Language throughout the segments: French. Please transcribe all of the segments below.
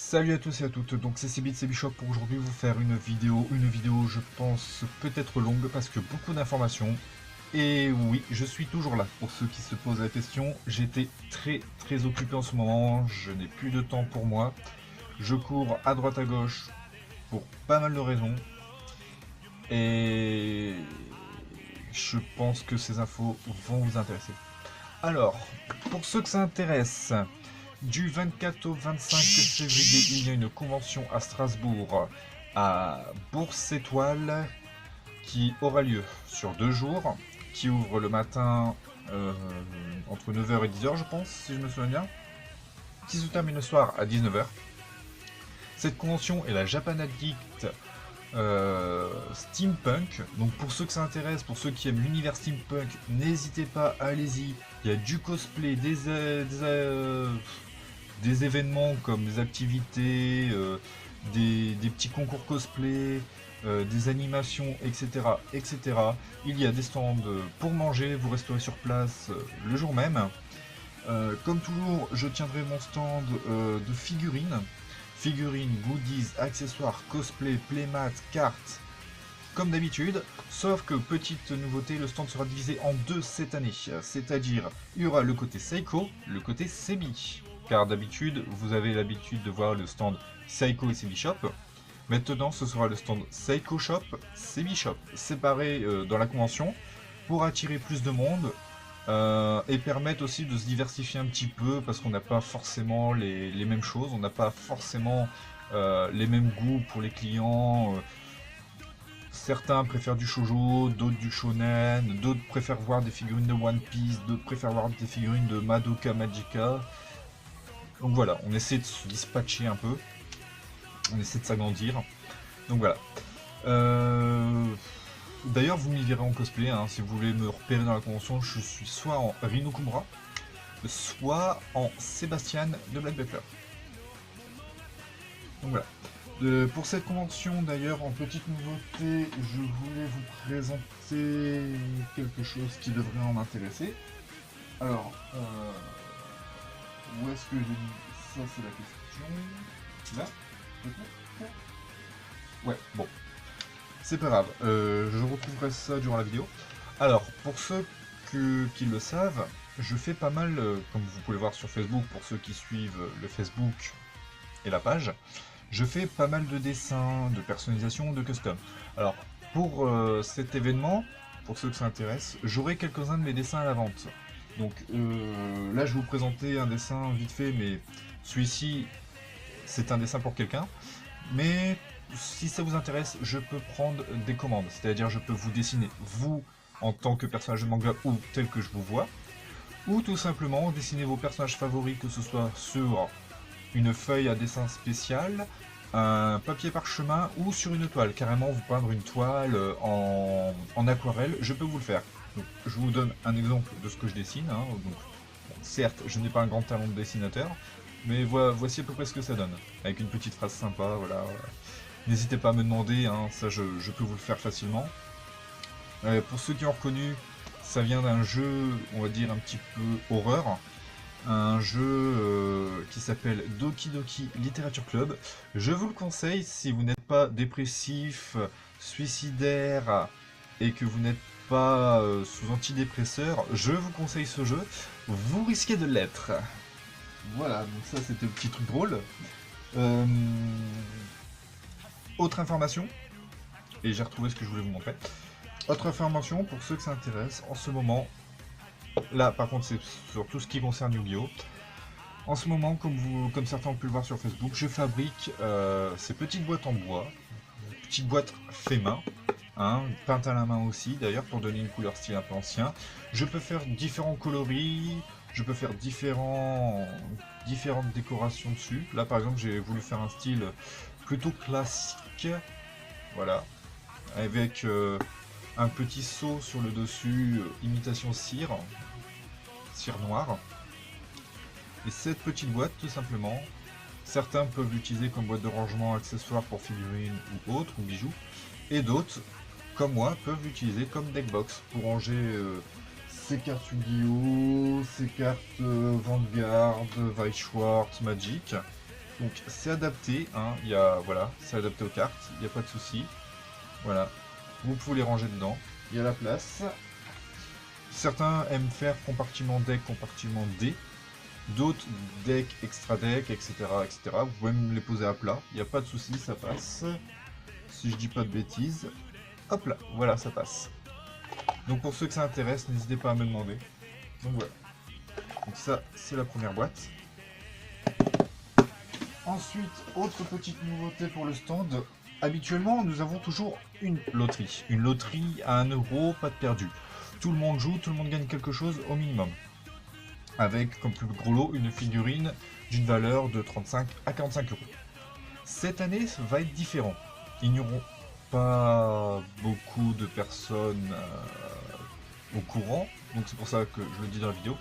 Salut à tous et à toutes, donc c'est Cbit, c'est Bishop pour aujourd'hui vous faire une vidéo je pense peut-être longue parce que beaucoup d'informations. Et oui, je suis toujours là. Pour ceux qui se posent la question, j'étais très occupé en ce moment, je n'ai plus de temps pour moi. Je cours à droite à gauche pour pas mal de raisons. Et je pense que ces infos vont vous intéresser. Alors, pour ceux que ça intéresse, du 24 au 25 février, il y a une convention à Strasbourg, à Bourse Étoile, qui aura lieu sur 2 jours, qui ouvre le matin entre 9h et 10h, je pense, si je me souviens bien, qui se termine le soir à 19h. Cette convention est la Japan Addict Steampunk. Donc pour ceux que ça intéresse, pour ceux qui aiment l'univers steampunk, n'hésitez pas, allez-y. Il y a du cosplay, des événements comme des activités, des petits concours cosplay, des animations, etc., etc. Il y a des stands pour manger, vous resterez sur place le jour même. Comme toujours, je tiendrai mon stand de figurines. Figurines, goodies, accessoires, cosplay, playmat, cartes, comme d'habitude. Sauf que, petite nouveauté, le stand sera divisé en deux cette année. C'est-à-dire, il y aura le côté Seiko, le côté Sebi. Car d'habitude, vous avez l'habitude de voir le stand Seiko et Sebi Shop. Maintenant, ce sera le stand Seiko Shop, Sebi Shop, séparés dans la convention, pour attirer plus de monde, et permettre aussi de se diversifier un petit peu parce qu'on n'a pas forcément les mêmes choses, on n'a pas forcément les mêmes goûts pour les clients. Certains préfèrent du shoujo, d'autres du shonen, d'autres préfèrent voir des figurines de One Piece, d'autres préfèrent voir des figurines de Madoka Magica. Donc voilà, on essaie de se dispatcher un peu, on essaie de s'agrandir. Donc voilà. D'ailleurs, vous m'y verrez en cosplay, hein, si vous voulez me repérer dans la convention, je suis soit en Rino Kumura, soit en Sébastien de Black Butler. Donc voilà. Pour cette convention, d'ailleurs, en petite nouveauté, je voulais vous présenter quelque chose qui devrait en intéresser. Alors, où est-ce que j'ai mis ça? C'est la question. Là, peut-être. Ouais, bon. C'est pas grave, je retrouverai ça durant la vidéo. Alors, pour ceux qui le savent, je fais pas mal, comme vous pouvez voir sur Facebook, pour ceux qui suivent le Facebook et la page, je fais pas mal de dessins, de personnalisation, de custom. Alors, pour cet événement, pour ceux que ça intéresse, j'aurai quelques-uns de mes dessins à la vente. Donc là, je vais vous présenter un dessin vite fait, mais celui-ci, c'est un dessin pour quelqu'un. Mais si ça vous intéresse, je peux prendre des commandes, c'est-à-dire je peux vous dessiner, vous, en tant que personnage de manga ou tel que je vous vois, ou tout simplement dessiner vos personnages favoris, que ce soit sur une feuille à dessin spécial, un papier parchemin ou sur une toile, carrément vous peindre une toile en aquarelle, je peux vous le faire. Donc, je vous donne un exemple de ce que je dessine, hein. Donc, bon, certes, je n'ai pas un grand talent de dessinateur, mais voici à peu près ce que ça donne, avec une petite phrase sympa, voilà. N'hésitez pas à me demander, hein, ça je peux vous le faire facilement. Pour ceux qui ont reconnu, ça vient d'un jeu, on va dire un petit peu horreur, un jeu qui s'appelle Doki Doki Literature Club. Je vous le conseille si vous n'êtes pas dépressif, suicidaire et que vous n'êtes pas sous antidépresseur, je vous conseille ce jeu, vous risquez de l'être. Voilà, donc ça c'était le petit truc drôle. Autre information, et j'ai retrouvé ce que je voulais vous montrer. Autre information pour ceux que ça intéresse, en ce moment, là par contre c'est sur tout ce qui concerne Yu-Gi-Oh! En ce moment, comme certains ont pu le voir sur Facebook, je fabrique ces petites boîtes en bois, petites boîtes fait main, hein, peintes à la main aussi d'ailleurs pour donner une couleur style un peu ancien. Je peux faire différents coloris, je peux faire différentes décorations dessus. Là par exemple j'ai voulu faire un style plutôt classique, voilà, avec un petit seau sur le dessus, imitation cire noire. Et cette petite boîte, tout simplement, certains peuvent l'utiliser comme boîte de rangement, accessoire pour figurines ou autres, ou bijoux, et d'autres, comme moi, peuvent l'utiliser comme deckbox pour ranger ses cartes Yu-Gi-Oh!, ses cartes Vanguard, Weiss Schwarz, Magic. Donc c'est adapté, hein, il y a, voilà, c'est adapté aux cartes, il n'y a pas de souci. Voilà, vous pouvez les ranger dedans, il y a la place. Certains aiment faire compartiment deck, compartiment D. D'autres deck, extra deck, etc., etc. Vous pouvez même les poser à plat, il n'y a pas de souci, ça passe. Si je dis pas de bêtises, hop là, voilà, ça passe. Donc pour ceux que ça intéresse, n'hésitez pas à me demander. Donc voilà. Donc ça, c'est la première boîte. Ensuite, autre petite nouveauté pour le stand. Habituellement, nous avons toujours une loterie. Une loterie à 1 euro, pas de perdu. Tout le monde joue, tout le monde gagne quelque chose au minimum. Avec comme plus gros lot une figurine d'une valeur de 35 à 45 euros. Cette année, ça va être différent. Ils n'auront pas beaucoup de personnes au courant, donc c'est pour ça que je le dis dans la vidéo.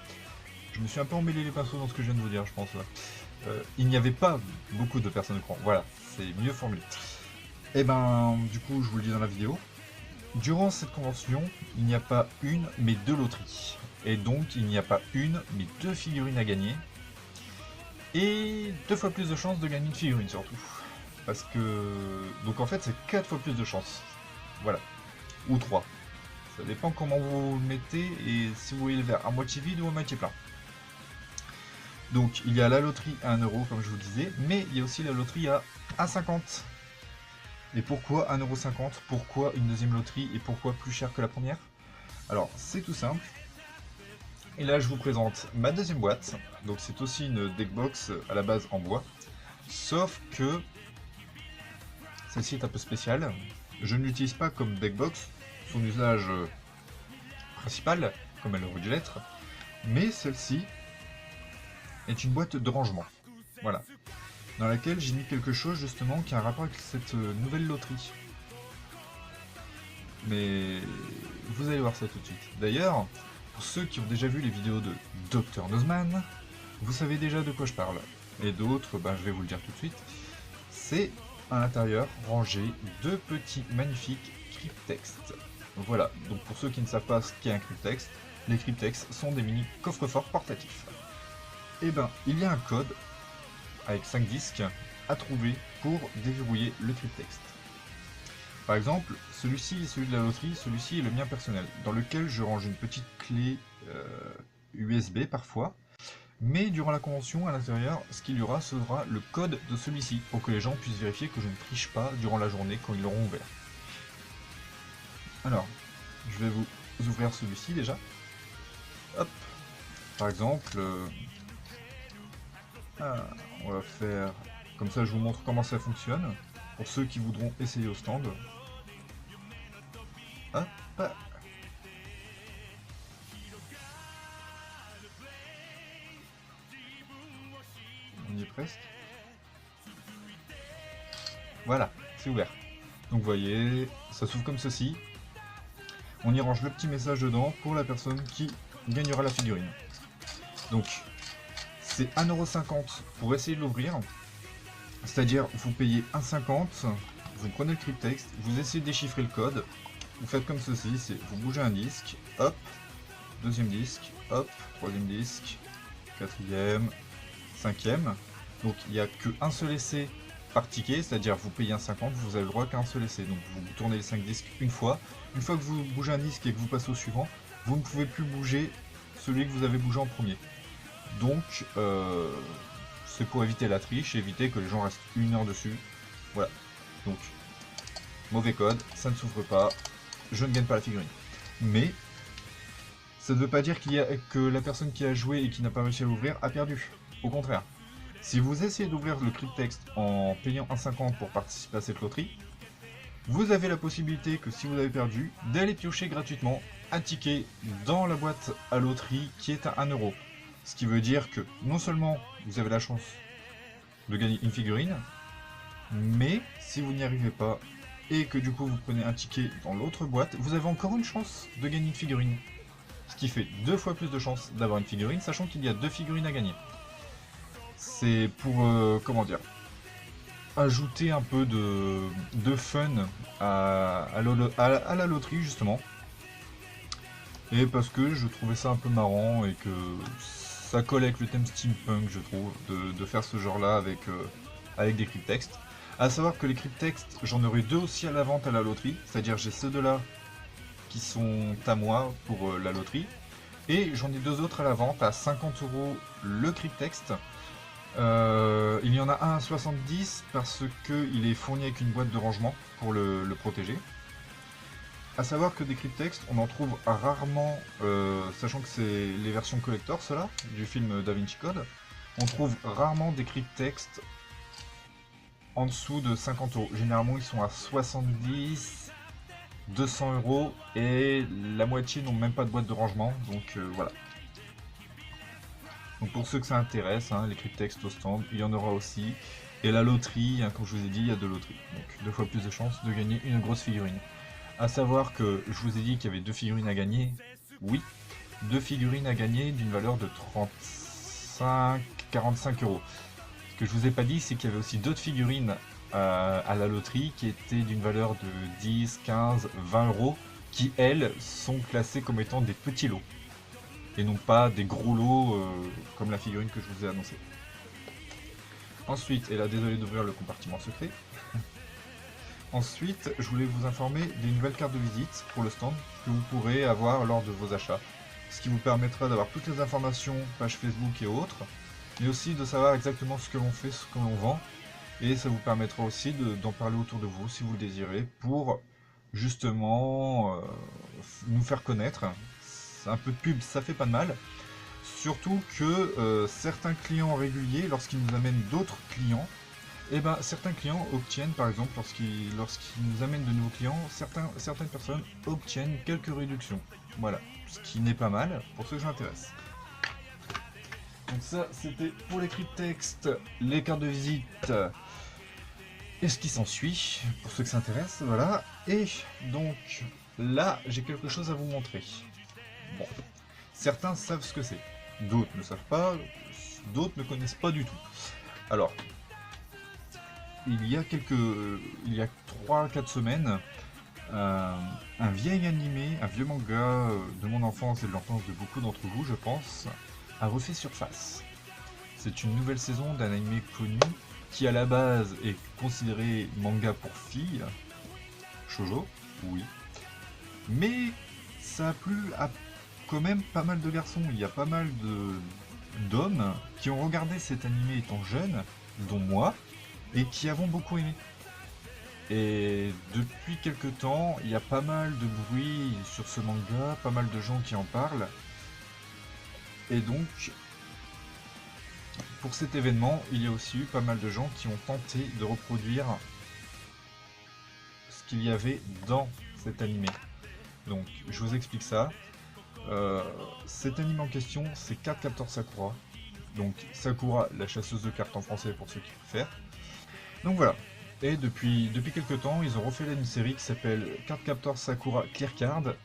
Je me suis un peu emmêlé les pinceaux dans ce que je viens de vous dire, je pense. Il n'y avait pas beaucoup de personnes au courant, voilà, c'est mieux formulé. Et ben, du coup, je vous le dis dans la vidéo. Durant cette convention, il n'y a pas une, mais 2 loteries. Et donc, il n'y a pas une, mais 2 figurines à gagner. Et 2 fois plus de chances de gagner une figurine, surtout. Parce que... Donc en fait, c'est 4 fois plus de chances. Voilà. Ou 3. Ça dépend comment vous le mettez et si vous voyez le verre à moitié vide ou à moitié plein. Donc, il y a la loterie à 1 euro, comme je vous le disais, mais il y a aussi la loterie à 1,50 €. Et pourquoi 1,50 €? Pourquoi une deuxième loterie et pourquoi plus cher que la première? Alors, c'est tout simple. Et là, je vous présente ma deuxième boîte. Donc, c'est aussi une deckbox à la base en bois. Sauf que celle-ci est un peu spéciale. Je ne l'utilise pas comme deckbox, son usage principal, comme elle aurait dû l'être. Mais celle-ci est une boîte de rangement. Voilà. Dans laquelle j'ai mis quelque chose justement qui a un rapport avec cette nouvelle loterie. Mais vous allez voir ça tout de suite. D'ailleurs, pour ceux qui ont déjà vu les vidéos de Dr Nozman, vous savez déjà de quoi je parle. Et d'autres, ben, je vais vous le dire tout de suite. C'est à l'intérieur rangé 2 petits magnifiques cryptextes. Voilà, donc pour ceux qui ne savent pas ce qu'est un cryptext, les cryptextes sont des mini coffres-forts portatifs. Et ben, il y a un code avec 5 disques à trouver pour déverrouiller le cryptext. Par exemple, celui-ci est celui de la loterie, celui-ci est le mien personnel, dans lequel je range une petite clé USB parfois, mais durant la convention, à l'intérieur, ce qu'il y aura sera le code de celui-ci, pour que les gens puissent vérifier que je ne triche pas durant la journée quand ils l'auront ouvert. Alors, je vais vous ouvrir celui-ci déjà. Hop. Par exemple, on va faire comme ça, je vous montre comment ça fonctionne, pour ceux qui voudront essayer au stand. Hop. On y est presque. Voilà, c'est ouvert. Donc vous voyez, ça s'ouvre comme ceci. On y range le petit message dedans pour la personne qui gagnera la figurine. Donc, c'est 1,50 € pour essayer de l'ouvrir. C'est-à-dire, vous payez 1,50 €, vous prenez le cryptext, vous essayez de déchiffrer le code. Vous faites comme ceci, c'est vous bougez un disque, hop, deuxième disque, hop, troisième disque, quatrième, cinquième. Donc il n'y a qu'un seul essai par ticket, c'est-à-dire vous payez 1,50 €, vous avez le droit qu'à un seul essai. Donc vous tournez les 5 disques une fois. Une fois que vous bougez un disque et que vous passez au suivant, vous ne pouvez plus bouger celui que vous avez bougé en premier. Donc c'est pour éviter la triche et éviter que les gens restent 1 heure dessus. Voilà. Donc mauvais code, ça ne s'ouvre pas, je ne gagne pas la figurine. Mais ça ne veut pas dire que la personne qui a joué et qui n'a pas réussi à l'ouvrir a perdu. Au contraire. Si vous essayez d'ouvrir le cryptext en payant 1,50 € pour participer à cette loterie, vous avez la possibilité que si vous avez perdu, d'aller piocher gratuitement un ticket dans la boîte à loterie qui est à 1 €. Ce qui veut dire que non seulement vous avez la chance de gagner une figurine, mais si vous n'y arrivez pas et que du coup vous prenez un ticket dans l'autre boîte, vous avez encore une chance de gagner une figurine. Ce qui fait 2 fois plus de chances d'avoir une figurine, sachant qu'il y a 2 figurines à gagner. C'est pour, comment dire, ajouter un peu de fun à la loterie justement. Et parce que je trouvais ça un peu marrant et que ça colle avec le thème steampunk, je trouve, de faire ce genre là avec avec des cryptextes. À savoir que les cryptextes, j'en aurai 2 aussi à la vente à la loterie, c'est-à-dire j'ai ceux de là qui sont à moi pour la loterie, et j'en ai 2 autres à la vente à 50 € le cryptexte. Il y en a un à 70 parce qu'il est fourni avec une boîte de rangement pour le protéger. A savoir que des cryptextes, on en trouve rarement, sachant que c'est les versions collector, ceux-là, du film Da Vinci Code, on trouve rarement des cryptextes en dessous de 50 €. Généralement, ils sont à 70, 200 € et la moitié n'ont même pas de boîte de rangement, donc voilà. Donc pour ceux que ça intéresse, hein, les cryptextes au stand, il y en aura aussi. Et la loterie, hein, comme je vous ai dit, il y a 2 loteries. Donc 2 fois plus de chances de gagner une grosse figurine. A savoir que je vous ai dit qu'il y avait 2 figurines à gagner. Oui, 2 figurines à gagner d'une valeur de 45 €. Ce que je vous ai pas dit, c'est qu'il y avait aussi d'autres figurines à la loterie qui étaient d'une valeur de 10, 15, 20 € qui, elles, sont classées comme étant des petits lots. Et non pas des gros lots comme la figurine que je vous ai annoncé. Ensuite, et là désolé d'ouvrir le compartiment secret. Ensuite, je voulais vous informer des nouvelles cartes de visite pour le stand que vous pourrez avoir lors de vos achats. Ce qui vous permettra d'avoir toutes les informations, page Facebook et autres, mais aussi de savoir exactement ce que l'on fait, ce que l'on vend. Et ça vous permettra aussi d'en parler autour de vous si vous le désirez pour justement nous faire connaître. Un peu de pub, ça fait pas de mal. Surtout que certains clients réguliers, lorsqu'ils nous amènent d'autres clients, et ben certains clients obtiennent, par exemple, lorsqu'ils nous amènent de nouveaux clients, certaines personnes obtiennent quelques réductions. Voilà, ce qui n'est pas mal pour ceux que j'intéresse. Donc ça, c'était pour les cryptextes, les cartes de visite et ce qui s'ensuit, pour ceux que ça intéresse, voilà. Et donc, là, j'ai quelque chose à vous montrer. Bon, certains savent ce que c'est, d'autres ne savent pas, d'autres ne connaissent pas du tout. Alors, il y a 3-4 semaines, un vieil animé, un vieux manga de mon enfance et de l'enfance de beaucoup d'entre vous, je pense, a refait surface. C'est une nouvelle saison d'un animé connu qui à la base est considéré manga pour filles, shoujo, oui, mais ça a plu à quand même pas mal de garçons. Il y a pas mal d'hommes qui ont regardé cet animé étant jeunes, dont moi, et qui avons beaucoup aimé. Et depuis quelques temps, il y a pas mal de bruit sur ce manga, pas mal de gens qui en parlent. Et donc, pour cet événement, il y a aussi eu pas mal de gens qui ont tenté de reproduire ce qu'il y avait dans cet animé. Donc, je vous explique ça. Cet anime en question, c'est Cardcaptor Sakura. Donc, Sakura, la chasseuse de cartes en français pour ceux qui préfèrent. Donc voilà. Et depuis quelques temps, ils ont refait une série qui s'appelle Cardcaptor Sakura Clear Card.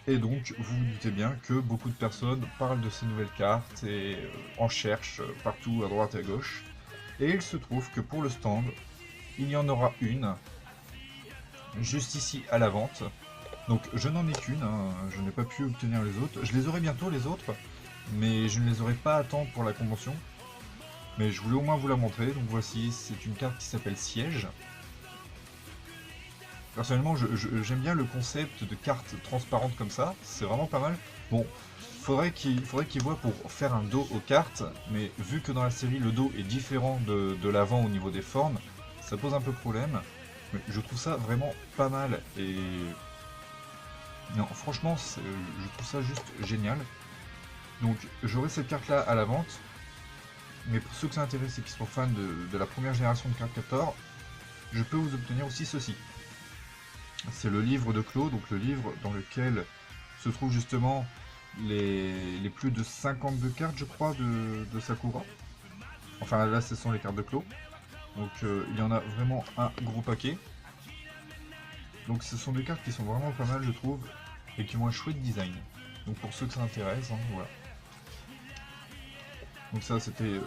Et donc, vous vous doutez bien que beaucoup de personnes parlent de ces nouvelles cartes et en cherchent partout à droite et à gauche. Et il se trouve que pour le stand, il y en aura une, juste ici à la vente. Donc je n'en ai qu'une, hein, je n'ai pas pu obtenir les autres. Je les aurai bientôt les autres, mais je ne les aurai pas à temps pour la convention. Mais je voulais au moins vous la montrer. Donc voici, c'est une carte qui s'appelle Siège. Personnellement, j'aime bien le concept de carte transparente comme ça, c'est vraiment pas mal. Bon, faudrait qu'ils voient pour faire un dos aux cartes, mais vu que dans la série le dos est différent de l'avant au niveau des formes, ça pose un peu problème. Mais je trouve ça vraiment pas mal et... Non, franchement, je trouve ça juste génial. Donc, j'aurai cette carte-là à la vente. Mais pour ceux que ça intéresse et qui sont fans de la première génération de Cardcaptor, je peux vous obtenir aussi ceci. C'est le livre de Clos, donc le livre dans lequel se trouvent justement les plus de 52 cartes, je crois, de Sakura. Enfin, là, ce sont les cartes de Clos. Donc, il y en a vraiment un gros paquet. Donc ce sont des cartes qui sont vraiment pas mal je trouve et qui ont un chouette design. Donc pour ceux que ça intéresse, hein, voilà. Donc ça c'était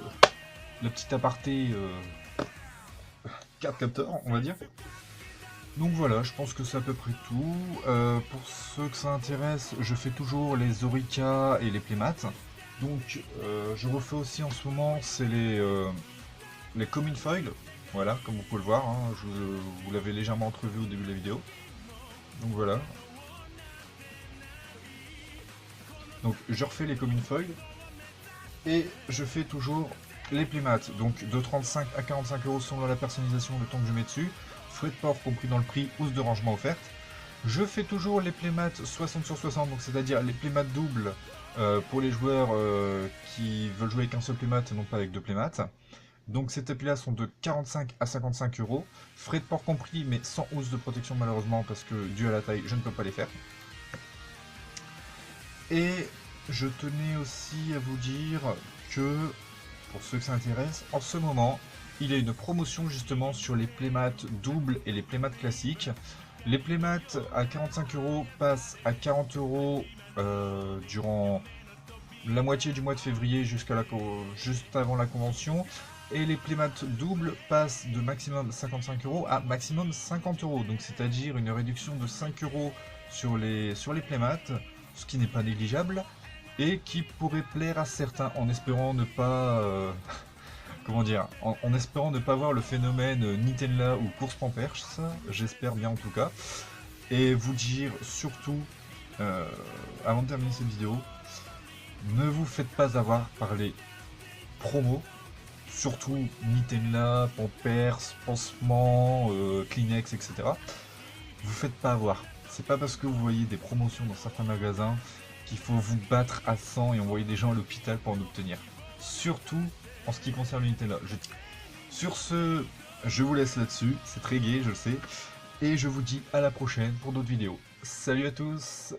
la petite aparté Cardcaptor on va dire. Donc voilà, je pense que c'est à peu près tout. Pour ceux que ça intéresse, je fais toujours les Orica et les Playmats. Donc je refais aussi en ce moment, c'est les Common Foil. Voilà, comme vous pouvez le voir, hein, vous l'avez légèrement entrevu au début de la vidéo. Donc voilà. Donc je refais les common foil et je fais toujours les playmats. Donc de 35 à 45 € selon la personnalisation, le temps que je mets dessus. Frais de port compris dans le prix, housse de rangement offerte. Je fais toujours les playmats 60 sur 60, donc c'est-à-dire les playmats doubles pour les joueurs qui veulent jouer avec un seul playmat et non pas avec deux playmats. Donc ces tapis là sont de 45 à 55 €. Frais de port compris, mais sans housse de protection malheureusement parce que dû à la taille, je ne peux pas les faire. Et je tenais aussi à vous dire que, pour ceux que ça intéresse, en ce moment, il y a une promotion justement sur les playmats doubles et les playmats classiques. Les playmats à 45 € passent à 40 € durant la moitié du mois de février juste avant la convention. Et les playmats doubles passent de maximum 55 € à maximum 50 €. Donc c'est-à-dire une réduction de 5 € sur les playmats, ce qui n'est pas négligeable, et qui pourrait plaire à certains en espérant ne pas... comment dire, en espérant ne pas voir le phénomène Nintella ou course Pampers, j'espère bien en tout cas. Et vous dire surtout, avant de terminer cette vidéo, ne vous faites pas avoir par les promos, surtout Nintella, Pampers, Pansement, Kleenex, etc. Vous faites pas avoir. C'est pas parce que vous voyez des promotions dans certains magasins qu'il faut vous battre à 100 et envoyer des gens à l'hôpital pour en obtenir. Surtout en ce qui concerne le Nintella. Sur ce, je vous laisse là-dessus, c'est très gai, je le sais, et je vous dis à la prochaine pour d'autres vidéos. Salut à tous!